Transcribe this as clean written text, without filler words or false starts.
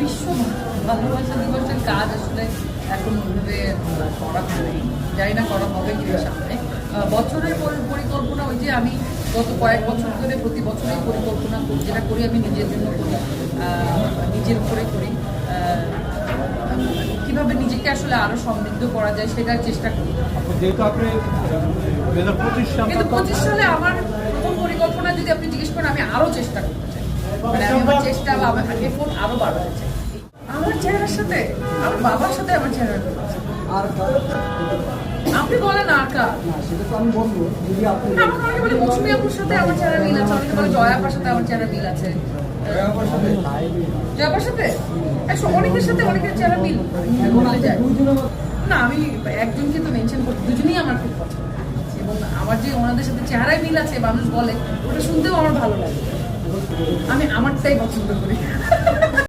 বিশ্ব ভালোবাসা দিবসের কাজ আসলে এখন ওইভাবে করা হয়, জানি না করা হবে কিনা সামনে। বছরের পরিকল্পনা ওই যে আমি গত কয়েক বছর ধরে প্রতি বছরই পরিকল্পনা করি, যেটা করি আমি নিজের জন্য করি, নিজের উপরে করি, কিভাবে নিজেকে আসলে আরো সমৃদ্ধ করা যায় সেটার চেষ্টা করি। যেহেতু আপনি 2025 সালে আমার প্রথম পরিকল্পনা যদি আপনি জিজ্ঞেস করেন, আমি আরো চেষ্টা করতে চাই, মানে আমি আমার চেষ্টা বা আমার এফোর্ট আরো বাড়াতে চাই। আমার চেহারার সাথে আমার বাবার সাথে আমার চেহারা আপনি বলেন আর কার? আমাকে অনেকে বলে মৌসুমী আপুর সাথে আমার চেহারা মিল আছে, অনেকে বলে জয়া আপার সাথে আমার চেহারা মিল আছে। জয়া আপার সাথে অনেকের সাথে অনেকের চেহারা মিল বলতে যায় না, আমি একজনকে তো মেনশন করি, দুজনেই আমার খুব পছন্দ এবং আমার যে ওনাদের সাথে চেহারায় মিল আছে মানুষ বলে, ওটা শুনতেও আমার ভালো লাগে। আমি আমারটাই পছন্দ করি।